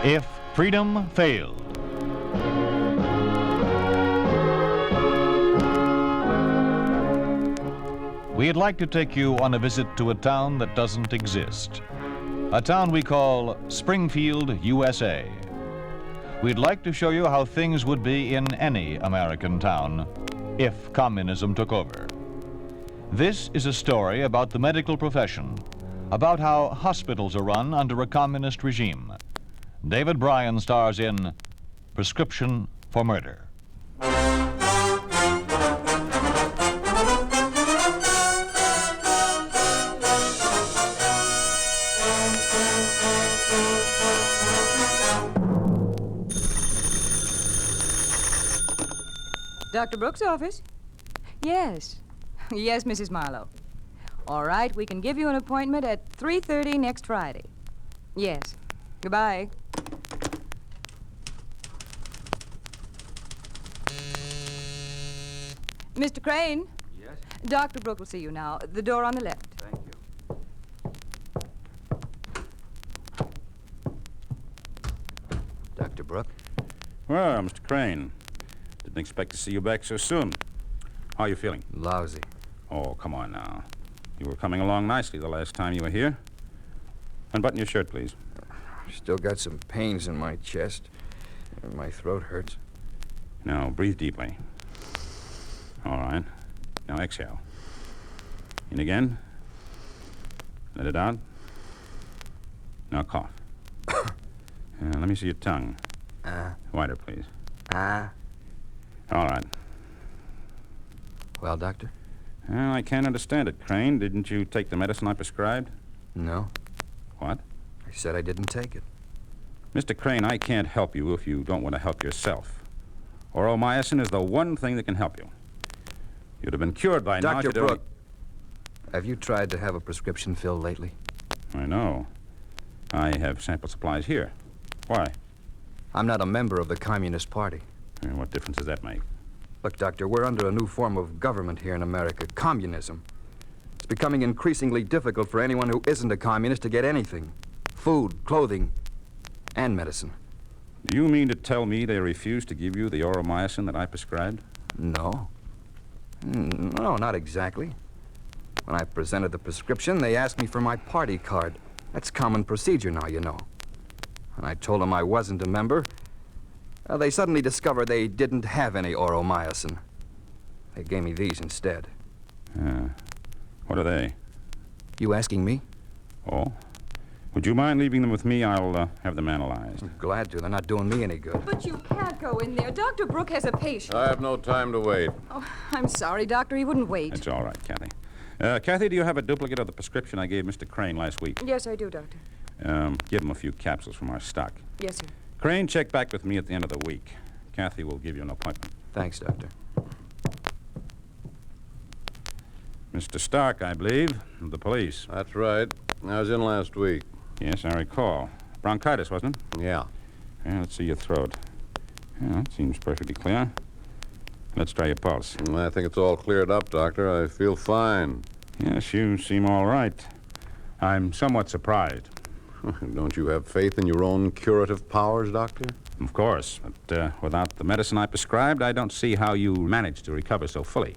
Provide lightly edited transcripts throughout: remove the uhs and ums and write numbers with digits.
If freedom failed. We'd like to take you on a visit to a town that doesn't exist. A town we call Springfield, USA. We'd like to show you how things would be in any American town if communism took over. This is a story about the medical profession, about how hospitals are run under a communist regime. David Bryan stars in Prescription for Murder. Dr. Brooks' office? Yes. Yes, Mrs. Marlowe. All right, we can give you an appointment at 3:30 next Friday. Yes. Goodbye. Mr. Crane? Yes? Dr. Brooks will see you now. The door on the left. Thank you. Dr. Brooke? Well, Mr. Crane, didn't expect to see you back so soon. How are you feeling? Lousy. Oh, come on now. You were coming along nicely the last time you were here. Unbutton your shirt, please. Still got some pains in my chest. And my throat hurts. Now, breathe deeply. All right. Now, exhale. In again. Let it out. Now, cough. Let me see your tongue. Wider, please. All right. Well, Doctor? Well, I can't understand it, Crane. Didn't you take the medicine I prescribed? No. What? I said I didn't take it. Mr. Crane, I can't help you if you don't want to help yourself. Oromycin is the one thing that can help you. You'd have been cured by now. Dr. Brooke, have you tried to have a prescription filled lately? I know. I have sample supplies here. Why? I'm not a member of the Communist Party. And what difference does that make? Look, Doctor, we're under a new form of government here in America, communism. It's becoming increasingly difficult for anyone who isn't a communist to get anything. Food, clothing, and medicine. Do you mean to tell me they refuse to give you the oromycin that I prescribed? No. No, not exactly. When I presented the prescription, they asked me for my party card. That's common procedure now, you know. When I told them I wasn't a member, they suddenly discovered they didn't have any oromycin. They gave me these instead. What are they? You asking me? Oh? Would you mind leaving them with me? I'll have them analyzed. Glad to. They're not doing me any good. But you can't go in there. Dr. Brooke has a patient. I have no time to wait. Oh, I'm sorry, Doctor. He wouldn't wait. That's all right, Kathy. Kathy, do you have a duplicate of the prescription I gave Mr. Crane last week? Yes, I do, Doctor. Give him a few capsules from our stock. Yes, sir. Crane, check back with me at the end of the week. Kathy will give you an appointment. Thanks, Doctor. Mr. Stark, I believe, of the police. That's right. I was in last week. Yes, I recall. Bronchitis, wasn't it? Yeah. Let's see your throat. Yeah, that seems perfectly clear. Let's try your pulse. I think it's all cleared up, Doctor. I feel fine. Yes, you seem all right. I'm somewhat surprised. Don't you have faith in your own curative powers, Doctor? Of course, but without the medicine I prescribed, I don't see how you managed to recover so fully.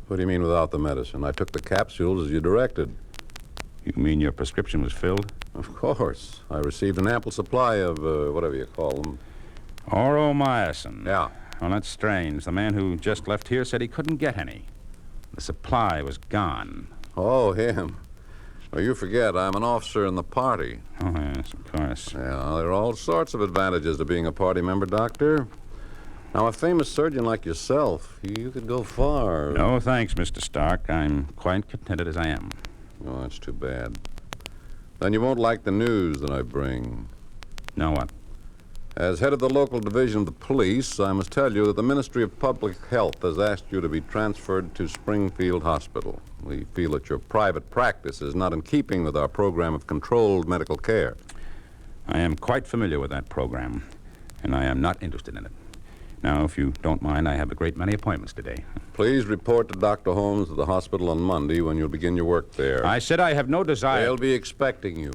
What do you mean without the medicine? I took the capsules as you directed. You mean your prescription was filled? Of course. I received an ample supply of, whatever you call them. Oromycin. Yeah. Well, that's strange. The man who just left here said he couldn't get any. The supply was gone. Oh, him. Well, you forget, I'm an officer in the party. Oh, yes, of course. Yeah, there are all sorts of advantages to being a party member, Doctor. Now, a famous surgeon like yourself, you could go far. No, thanks, Mr. Stark. I'm quite contented as I am. Oh, that's too bad. Then you won't like the news that I bring. Now what? As head of the local division of the police, I must tell you that the Ministry of Public Health has asked you to be transferred to Springfield Hospital. We feel that your private practice is not in keeping with our program of controlled medical care. I am quite familiar with that program, and I am not interested in it. Now, if you don't mind, I have a great many appointments today. Please report to Dr. Holmes at the hospital on Monday when you'll begin your work there. I said I have no desire. They'll be expecting you.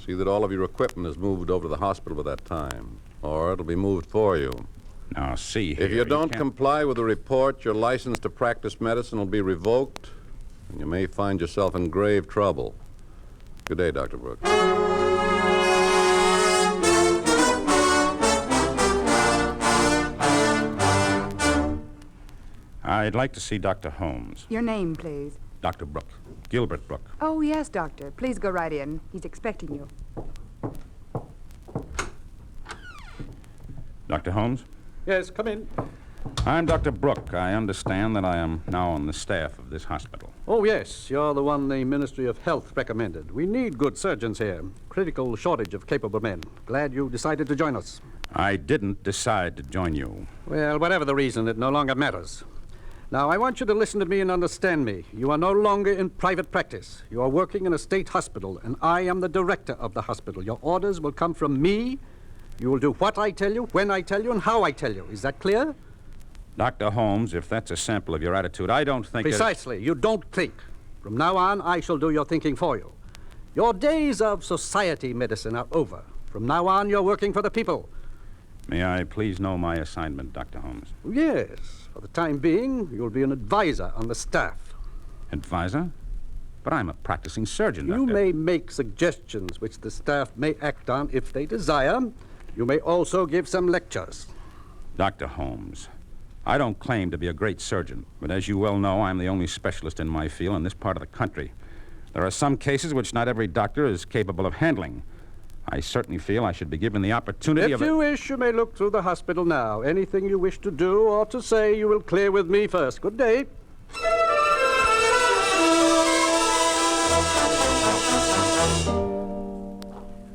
See that all of your equipment is moved over to the hospital by that time, or it'll be moved for you. Now, see here. If you don't can't- comply with the report, your license to practice medicine will be revoked, and you may find yourself in grave trouble. Good day, Dr. Brooks. I'd like to see Dr. Holmes. Your name, please. Dr. Brooke. Gilbert Brooke. Oh, yes, doctor. Please go right in. He's expecting you. Dr. Holmes? Yes, come in. I'm Dr. Brooke. I understand that I am now on the staff of this hospital. Oh, yes, you're the one the Ministry of Health recommended. We need good surgeons here. Critical shortage of capable men. Glad you decided to join us. I didn't decide to join you. Well, whatever the reason, it no longer matters. Now, I want you to listen to me and understand me. You are no longer in private practice. You are working in a state hospital, and I am the director of the hospital. Your orders will come from me. You will do what I tell you, when I tell you, and how I tell you. Is that clear? Dr. Holmes, if that's a sample of your attitude, I don't think... Precisely. You don't think. From now on, I shall do your thinking for you. Your days of society medicine are over. From now on, you're working for the people. May I please know my assignment, Dr. Holmes? Yes. For the time being, you'll be an advisor on the staff. Advisor? But I'm a practicing surgeon, You Doctor. may make suggestions which the staff may act on if they desire. You may also give some lectures. Dr. Holmes, I don't claim to be a great surgeon, but as you well know, I'm the only specialist in my field in this part of the country. There are some cases which not every doctor is capable of handling. I certainly feel I should be given the opportunity If you wish, you may look through the hospital now. Anything you wish to do or to say, you will clear with me first. Good day.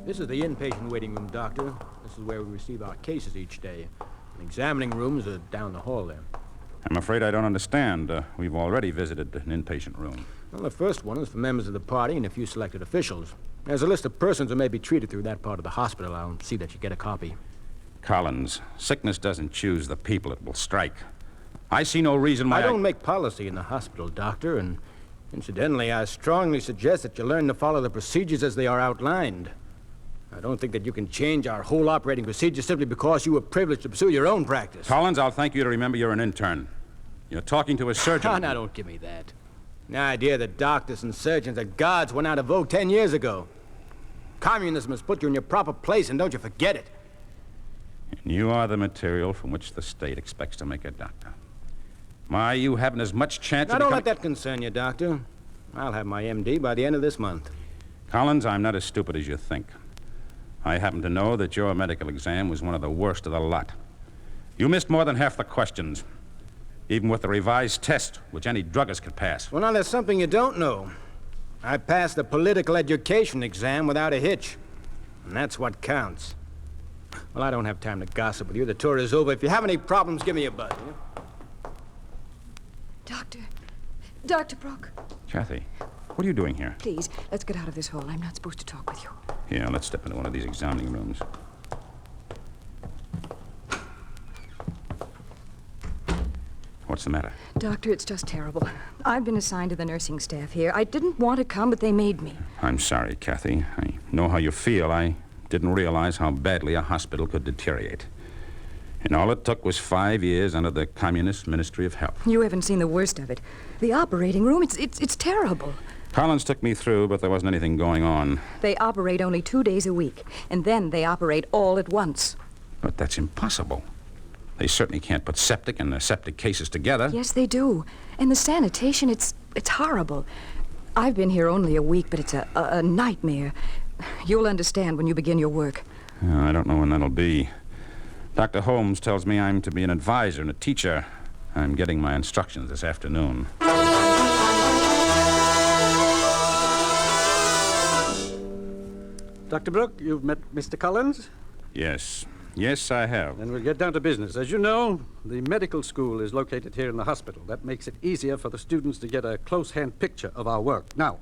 This is the inpatient waiting room, Doctor. This is where we receive our cases each day. The examining rooms are down the hall there. I'm afraid I don't understand. We've already visited an inpatient room. Well, the first one is for members of the party and a few selected officials. There's a list of persons who may be treated through that part of the hospital. I'll see that you get a copy. Collins, sickness doesn't choose the people it will strike. I see no reason why I don't make policy in the hospital, Doctor, and incidentally, I strongly suggest that you learn to follow the procedures as they are outlined. I don't think that you can change our whole operating procedure simply because you were privileged to pursue your own practice. Collins, I'll thank you to remember you're an intern. You're talking to a surgeon. Now, don't give me that. The idea that doctors and surgeons are gods went out of vogue 10 years ago. Communism has put you in your proper place, and don't you forget it. And you are the material from which the state expects to make a doctor. My, you haven't as much chance Now, of don't becoming... let that concern you, Doctor. I'll have my MD by the end of this month. Collins, I'm not as stupid as you think. I happen to know that your medical exam was one of the worst of the lot. You missed more than half the questions, even with the revised test, which any druggist could pass. Well, now, there's something you don't know. I passed the political education exam without a hitch, and that's what counts. Well, I don't have time to gossip with you. The tour is over. If you have any problems, give me a buzz. Dr. Brooke, Kathy, what are you doing here? please, let's get out of this hall. I'm not supposed to talk with you. Here, let's step into one of these examining rooms. What's the matter? Doctor, it's just terrible. I've been assigned to the nursing staff here. I didn't want to come, but they made me. I'm sorry, Kathy. I know how you feel. I didn't realize how badly a hospital could deteriorate. And all it took was 5 years under the Communist Ministry of Health. You haven't seen the worst of it. The operating room, it's terrible. Collins took me through, but there wasn't anything going on. They operate only 2 days a week, and then they operate all at once. But that's impossible. They certainly can't put septic and aseptic cases together. Yes, they do. And the sanitation, it's horrible. I've been here only a week, but it's a nightmare. You'll understand when you begin your work. I don't know when that'll be. Dr. Holmes tells me I'm to be an advisor and a teacher. I'm getting my instructions this afternoon. Dr. Brooke, you've met Mr. Collins? Yes. Yes, I have. Then we'll get down to business. As you know, the medical school is located here in the hospital. That makes it easier for the students to get a close-hand picture of our work. Now,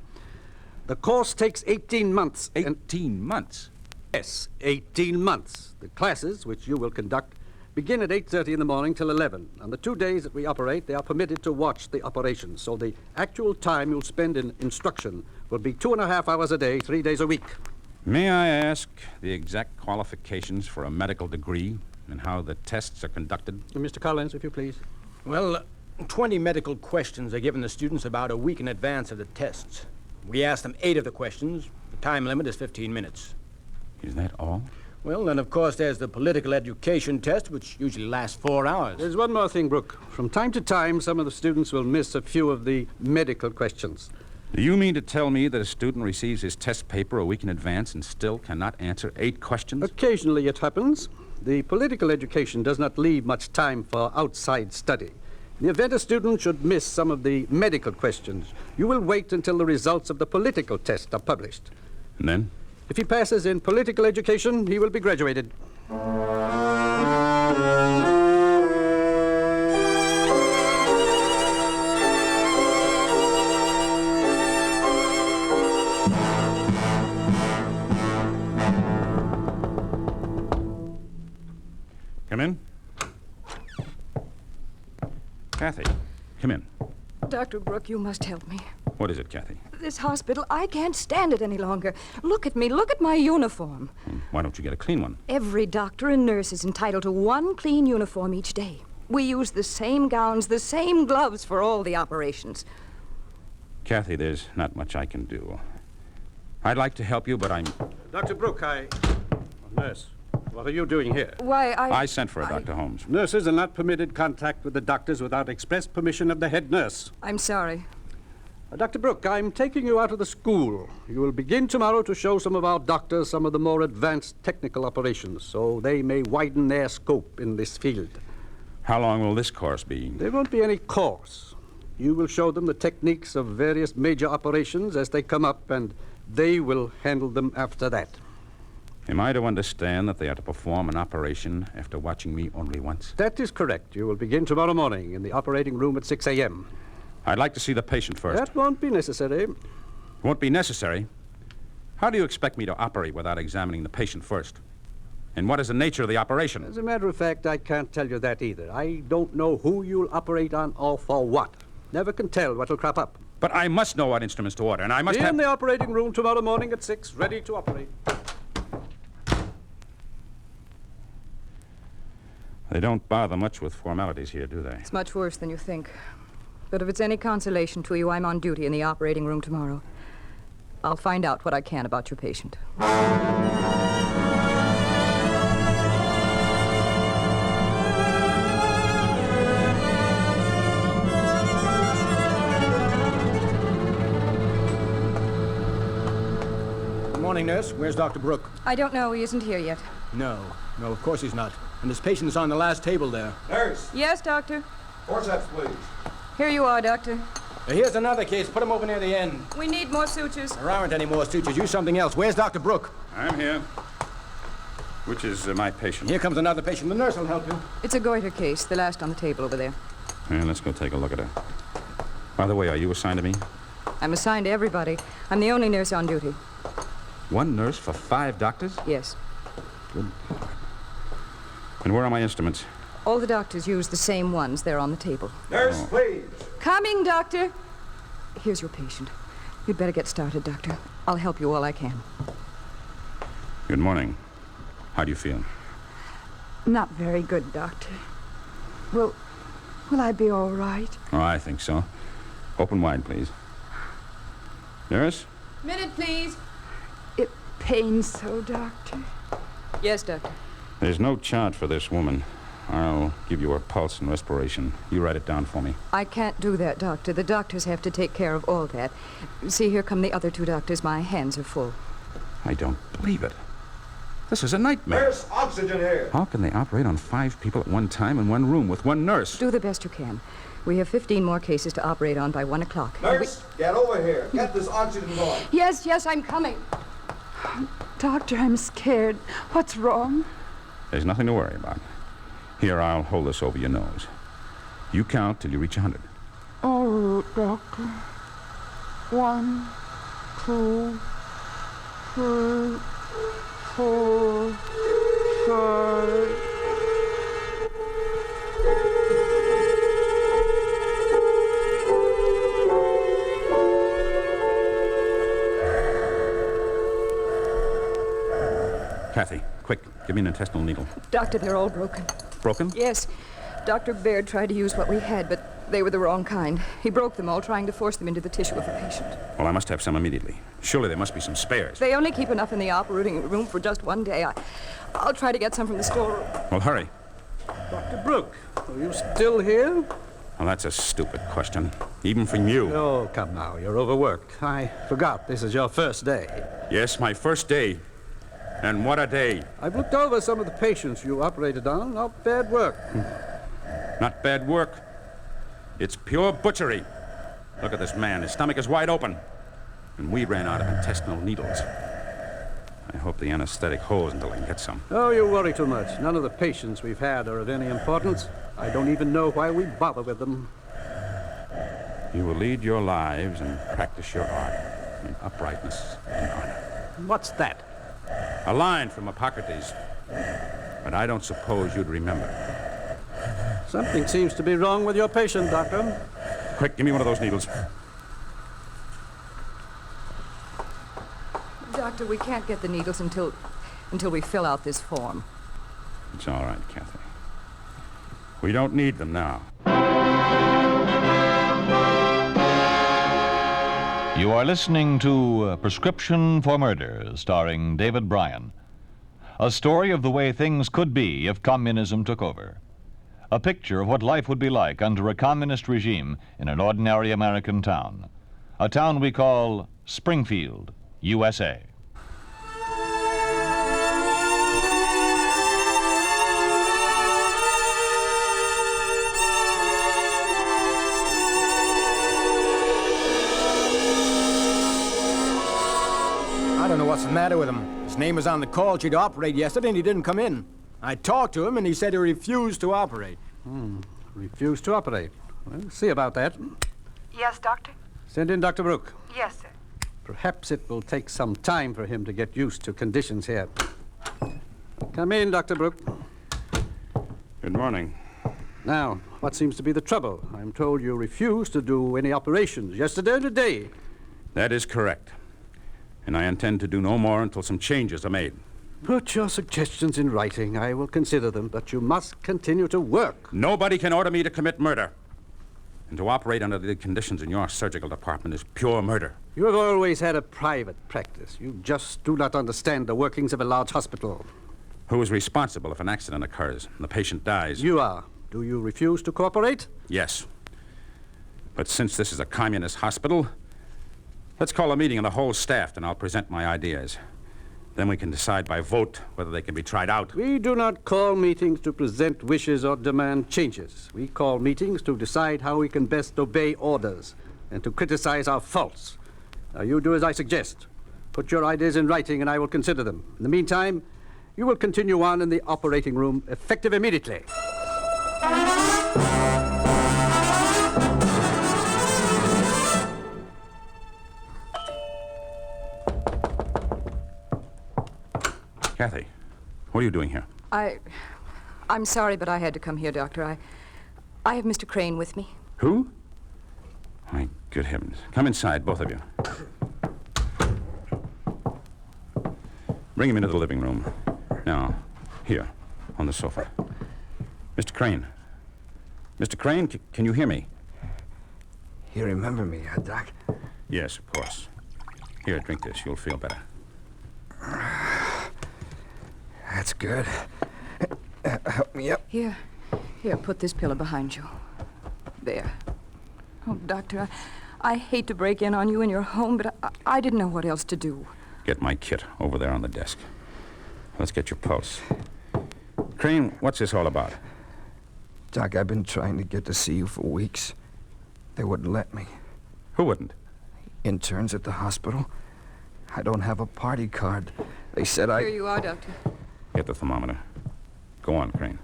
the course takes 18 months. 18 months? Yes, 18 months. The classes, which you will conduct, begin at 8:30 in the morning till 11. On the 2 days that we operate, they are permitted to watch the operations. So the actual time you'll spend in instruction will be 2.5 hours a day, 3 days a week. May I ask the exact qualifications for a medical degree and how the tests are conducted? Mr. Collins, if you please. Well, 20 medical questions are given to students about a week in advance of the tests. We ask them 8 of the questions. The time limit is 15 minutes. Is that all? Well, then, of course, there's the political education test, which usually lasts 4 hours. There's one more thing, Brooke. From time to time, some of the students will miss a few of the medical questions. Do you mean to tell me that a student receives his test paper a week in advance and still cannot answer 8 questions? Occasionally it happens. The political education does not leave much time for outside study. In the event a student should miss some of the medical questions, you will wait until the results of the political test are published. And then? If he passes in political education, he will be graduated. Come in. Kathy, come in. Dr. Brooke, you must help me. What is it, Kathy? This hospital, I can't stand it any longer. Look at me. Look at my uniform. Why don't you get a clean one? Every doctor and nurse is entitled to one clean uniform each day. We use the same gowns, the same gloves for all the operations. Kathy, there's not much I can do. I'd like to help you, but I'm... Dr. Brooke, Nurse, what are you doing here? Why, I sent for Dr. Holmes. Nurses are not permitted contact with the doctors without express permission of the head nurse. I'm sorry. Dr. Brooke, I'm taking you out of the school. You will begin tomorrow to show some of our doctors some of the more advanced technical operations, so they may widen their scope in this field. How long will this course be? There won't be any course. You will show them the techniques of various major operations as they come up, and they will handle them after that. Am I to understand that they are to perform an operation after watching me only once? That is correct. You will begin tomorrow morning in the operating room at 6 a.m. I'd like to see the patient first. That won't be necessary. Won't be necessary? How do you expect me to operate without examining the patient first? And what is the nature of the operation? As a matter of fact, I can't tell you that either. I don't know who you'll operate on or for what. Never can tell what'll crop up. But I must know what instruments to order, and I must Be have... in the operating room tomorrow morning at 6, ready to operate. They don't bother much with formalities here, do they? It's much worse than you think. But if it's any consolation to you, I'm on duty in the operating room tomorrow. I'll find out what I can about your patient. Good morning, nurse. Where's Dr. Brooke? I don't know. He isn't here yet. No, of course he's not. And this patient is on the last table there. Nurse, Yes, Doctor. forceps, please. Here you are, Doctor. Here's another case. Put him over near the end. We need more sutures. There aren't any more sutures. Use something else. Where's Dr. Brooke? I'm here. Which is my patient? Here comes another patient. The nurse will help you. It's a goiter case, the last on the table over there. Yeah, let's go take a look at her. By the way, are you assigned to me? I'm assigned to everybody. I'm the only nurse on duty. One nurse for 5 doctors? Yes. Good. And where are my instruments? All the doctors use the same ones. They're on the table. Nurse, please. Coming, Doctor. Here's your patient. You'd better get started, Doctor. I'll help you all I can. Good morning. How do you feel? Not very good, Doctor. Will I be all right? Oh, I think so. Open wide, please. Nurse? Minute, please. It pains so, Doctor. Yes, Doctor. There's no chart for this woman. I'll give you her pulse and respiration. You write it down for me. I can't do that, Doctor. The doctors have to take care of all that. See, here come the other 2 doctors. My hands are full. I don't believe it. This is a nightmare. Nurse, oxygen here. How can they operate on 5 people at one time in one room with one nurse? Do the best you can. We have 15 more cases to operate on by 1 o'clock. Nurse, get over here. Get this oxygen going. Yes, I'm coming. Doctor, I'm scared. What's wrong? There's nothing to worry about. Here, I'll hold this over your nose. You count till you reach 100. Oh, Doctor. 1, 2, 3, 4, 5. Kathy, quick, give me an intestinal needle. Doctor, they're all broken. Broken? Yes. Dr. Baird tried to use what we had, but they were the wrong kind. He broke them all, trying to force them into the tissue of a patient. Well, I must have some immediately. Surely there must be some spares. They only keep enough in the operating room for just one day. I'll try to get some from the storeroom. Well, hurry. Dr. Brooke, are you still here? Well, that's a stupid question, even from you. Oh, come now, you're overworked. I forgot this is your first day. Yes, my first day. And what a day. I've looked over some of the patients you operated on. Not bad work. Not bad work. It's pure butchery. Look at this man. His stomach is wide open. And we ran out of intestinal needles. I hope the anesthetic holds until I can get some. Oh, you worry too much. None of the patients we've had are of any importance. I don't even know why we bother with them. You will lead your lives and practice your art in uprightness and honor. What's that? A line from Hippocrates. But I don't suppose you'd remember. Something seems to be wrong with your patient, Doctor. Quick, give me one of those needles. Doctor, we can't get the needles until we fill out this form. It's all right, Kathy. We don't need them now. You are listening to Prescription for Murder, starring David Bryan. A story of the way things could be if communism took over. A picture of what life would be like under a communist regime in an ordinary American town. A town we call Springfield, USA. I don't know what's the matter with him. His name was on the call sheet to operate yesterday, and he didn't come in. I talked to him, and he said he refused to operate. Refused to operate. Well, see about that. Yes, Doctor? Send in Dr. Brooke. Yes, sir. Perhaps it will take some time for him to get used to conditions here. Come in, Dr. Brooke. Good morning. Now, what seems to be the trouble? I'm told you refused to do any operations yesterday and today. That is correct. And I intend to do no more until some changes are made. Put your suggestions in writing. I will consider them, but you must continue to work. Nobody can order me to commit murder. And to operate under the conditions in your surgical department is pure murder. You have always had a private practice. You just do not understand the workings of a large hospital. Who is responsible if an accident occurs and the patient dies? You are. Do you refuse to cooperate? Yes. But since this is a communist hospital, let's call a meeting of the whole staff and I'll present my ideas. Then we can decide by vote whether they can be tried out. We do not call meetings to present wishes or demand changes. We call meetings to decide how we can best obey orders and to criticize our faults. Now, you do as I suggest. Put your ideas in writing and I will consider them. In the meantime, you will continue on in the operating room, effective immediately. Kathy, what are you doing here? I'm sorry, but I had to come here, Doctor. I have Mr. Crane with me. Who? My good heavens. Come inside, both of you. Bring him into the living room. Now, here, on the sofa. Mr. Crane. Mr. Crane, can you hear me? You remember me, Doc? Yes, of course. Here, drink this. You'll feel better. That's good. Help me up. Here, put this pillow behind you. There. Oh, Doctor, I hate to break in on you in your home, but I didn't know what else to do. Get my kit over there on the desk. Let's get your pulse. Crane, what's this all about? Doc, I've been trying to get to see you for weeks. They wouldn't let me. Who wouldn't? Interns at the hospital. I don't have a party card. They said Here you are, Doctor. Get the thermometer. Go on, Crane.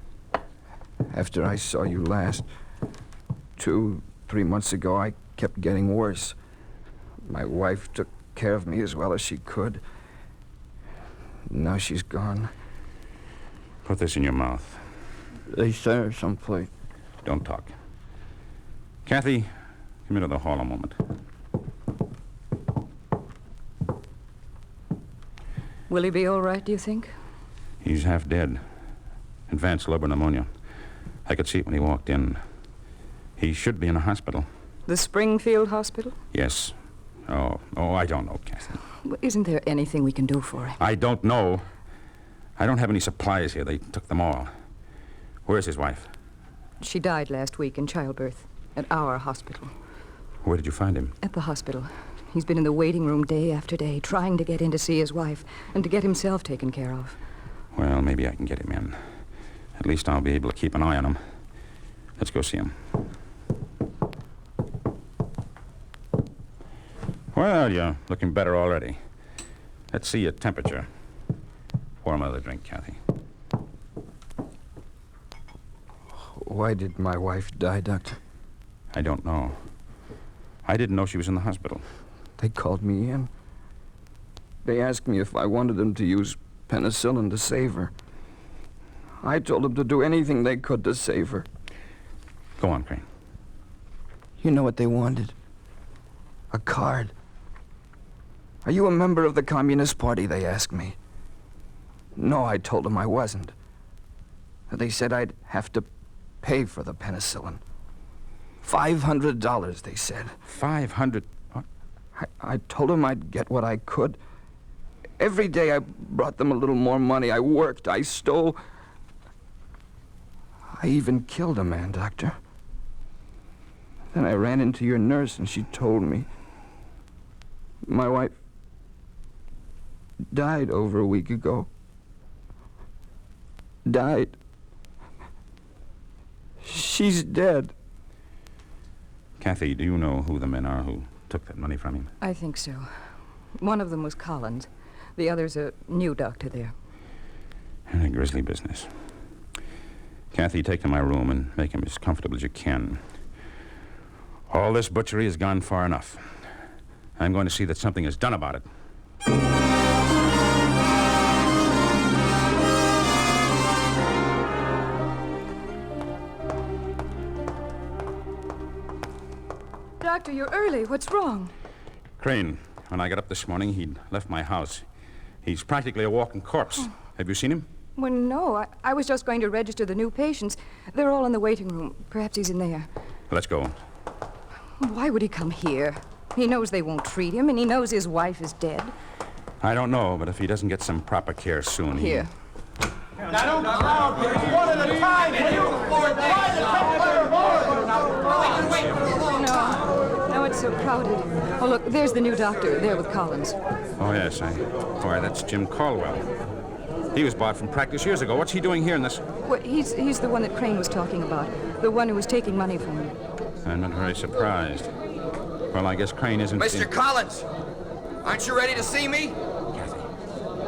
After I saw you last, 2-3 months ago, I kept getting worse. My wife took care of me as well as she could. Now she's gone. Put this in your mouth. They sent her someplace. Don't talk. Kathy, come into the hall a moment. Will he be all right, do you think? He's half dead. Advanced lobar pneumonia. I could see it when he walked in. He should be in a hospital. The Springfield Hospital? Yes. Oh, I don't know, Kathy. Well, isn't there anything we can do for him? I don't know. I don't have any supplies here. They took them all. Where's his wife? She died last week in childbirth at our hospital. Where did you find him? At the hospital. He's been in the waiting room day after day, trying to get in to see his wife and to get himself taken care of. Well, maybe I can get him in. At least I'll be able to keep an eye on him. Let's go see him. Well, you're looking better already. Let's see your temperature. Pour another drink, Kathy. Why did my wife die, Doctor? I don't know. I didn't know she was in the hospital. They called me in. They asked me if I wanted them to use penicillin to save her. I told them to do anything they could to save her. Go on, Crane. You know what they wanted? A card. Are you a member of the Communist Party, they asked me. No, I told them I wasn't. They said I'd have to pay for the penicillin. $500, they said. 500? I told them I'd get what I could. Every day I brought them a little more money. I worked, I stole. I even killed a man, Doctor. Then I ran into your nurse and she told me my wife died over a week ago. Died. She's dead. Kathy, do you know who the men are who took that money from him? I think so. One of them was Collins. The other's a new doctor there. A grisly business. Kathy, take him to my room and make him as comfortable as you can. All this butchery has gone far enough. I'm going to see that something is done about it. Doctor, you're early. What's wrong? Crane, when I got up this morning, he'd left my house. He's practically a walking corpse. Have you seen him? Well, no. I was just going to register the new patients. They're all in the waiting room. Perhaps he's in there. Let's go. Why would he come here? He knows they won't treat him, and he knows his wife is dead. I don't know, but if he doesn't get some proper care soon, Here. Now don't crowd here. One at a time. No, it's so crowded. Oh, look, there's the new doctor there with Collins. Oh, yes, why, that's Jim Caldwell. He was bought from practice years ago. What's he doing here in this? Well, he's the one that Crane was talking about. The one who was taking money from him. I'm not very surprised. Well, I guess Crane isn't... Mr. Collins, aren't you ready to see me?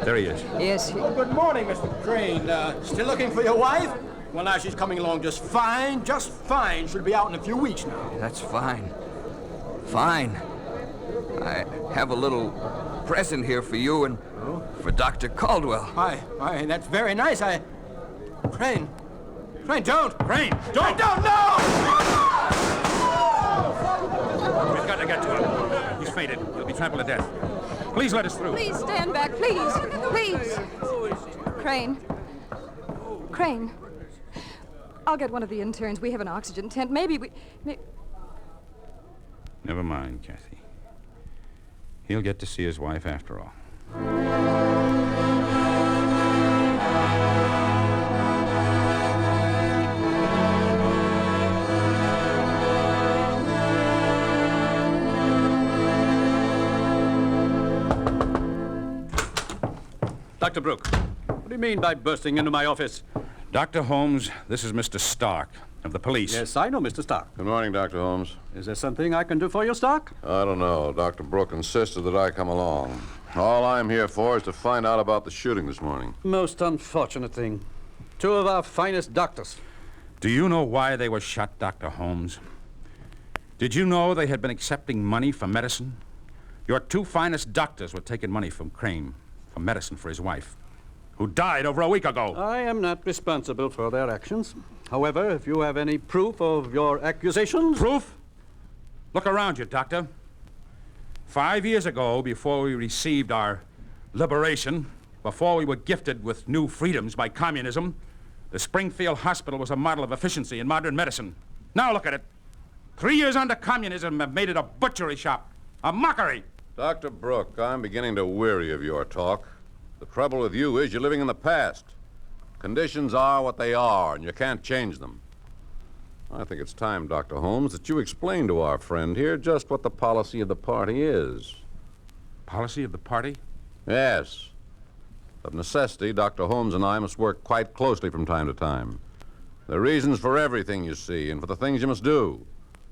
There he is. Yes. Oh, good morning, Mr. Crane. Still looking for your wife? Well, now she's coming along just fine, just fine. She'll be out in a few weeks now. That's fine. Fine. I have a little present here for you and for Dr. Caldwell. Why, that's very nice. Crane, don't! Crane, don't! Don't, no! We've got to get to him. He's fainted. He'll be trampled to death. Please let us through. Please stand back, please. Please. Crane. Crane. I'll get one of the interns. We have an oxygen tent. Maybe we... Never mind, Kathy. He'll get to see his wife after all. Dr. Brooke, what do you mean by bursting into my office? Dr. Holmes, this is Mr. Stark of the police. Yes, I know, Mr. Stark. Good morning, Dr. Holmes. Is there something I can do for you, Stark? I don't know. Dr. Brooke insisted that I come along. All I'm here for is to find out about the shooting this morning. Most unfortunate thing. Two of our finest doctors. Do you know why they were shot, Dr. Holmes? Did you know they had been accepting money for medicine? Your two finest doctors were taking money from Crane for medicine for his wife, who died over a week ago. I am not responsible for their actions. However, if you have any proof of your accusations... Proof? Look around you, Doctor. 5 years ago, before we received our liberation, Before we were gifted with new freedoms by communism, the Springfield Hospital was a model of efficiency in modern medicine. Now look at it. 3 years under communism have made it a butchery shop, a mockery. Dr. Brooke, I'm beginning to weary of your talk. The trouble with you is you're living in the past. Conditions are what they are, and you can't change them. I think it's time, Dr. Holmes, that you explain to our friend here just what the policy of the party is. Policy of the party? Yes. Of necessity, Dr. Holmes and I must work quite closely from time to time. There are reasons for everything you see and for the things you must do.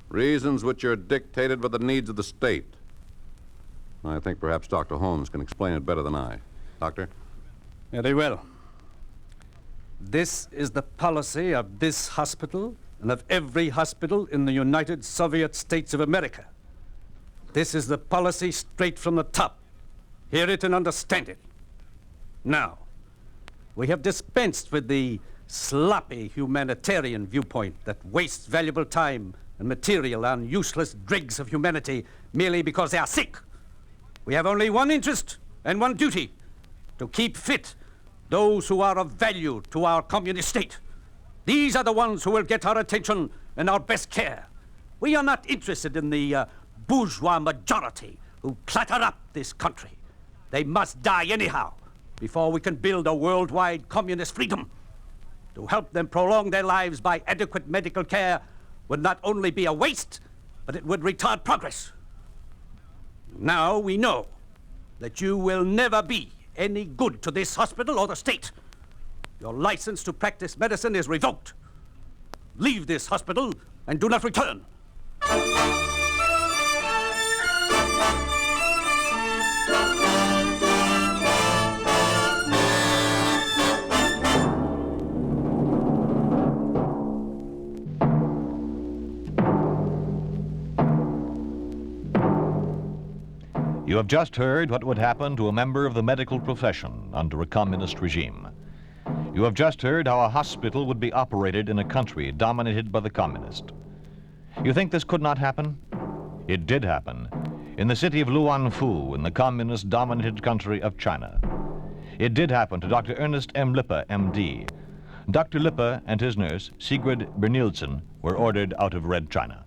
Reasons which are dictated by the needs of the state. I think perhaps Dr. Holmes can explain it better than I. Doctor? Very well. This is the policy of this hospital and of every hospital in the United Soviet States of America. This is the policy straight from the top. Hear it and understand it. Now, we have dispensed with the sloppy humanitarian viewpoint that wastes valuable time and material on useless dregs of humanity merely because they are sick. We have only one interest and one duty: to keep fit those who are of value to our communist state. These are the ones who will get our attention and our best care. We are not interested in the bourgeois majority who clutter up this country. They must die anyhow before we can build a worldwide communist freedom. To help them prolong their lives by adequate medical care would not only be a waste, but it would retard progress. Now we know that you will never be any good to this hospital or the state. Your license to practice medicine is revoked. Leave this hospital and do not return. You have just heard what would happen to a member of the medical profession under a communist regime. You have just heard how a hospital would be operated in a country dominated by the communist. You think this could not happen? It did happen in the city of Luanfu in the communist-dominated country of China. It did happen to Dr. Ernest M. Lippe, M.D. Dr. Lippe and his nurse, Sigrid Bernildsen, were ordered out of Red China.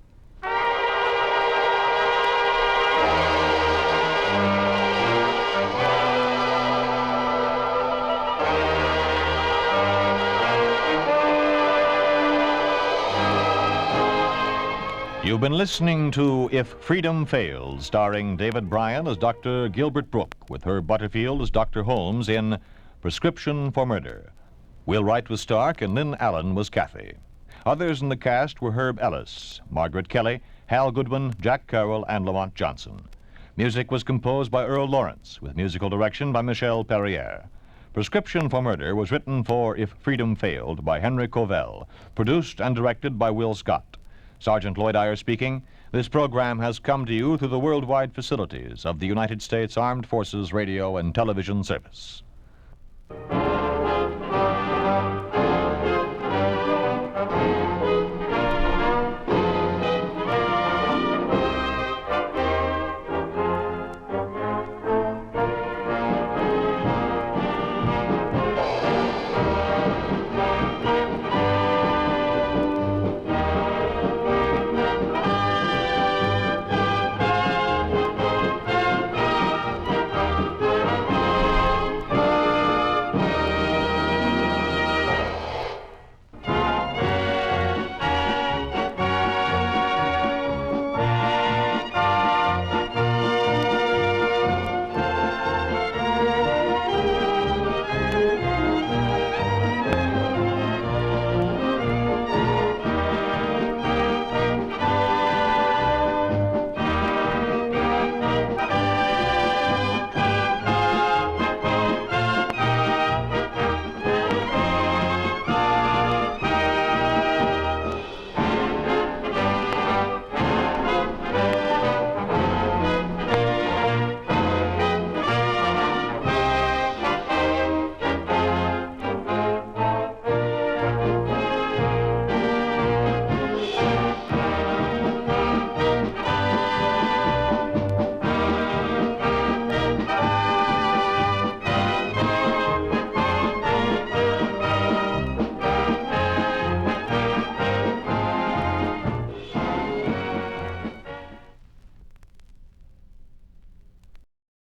You've been listening to If Freedom Fails, starring David Bryan as Dr. Gilbert Brooke, with Herb Butterfield as Dr. Holmes in Prescription for Murder. Will Wright was Stark and Lynn Allen was Kathy. Others in the cast were Herb Ellis, Margaret Kelly, Hal Goodwin, Jack Carroll, and Lamont Johnson. Music was composed by Earl Lawrence, with musical direction by Michel Perrier. Prescription for Murder was written for If Freedom Failed by Henry Covell, produced and directed by Will Scott. Sergeant Lloyd Iyer speaking. This program has come to you through the worldwide facilities of the United States Armed Forces Radio and Television Service.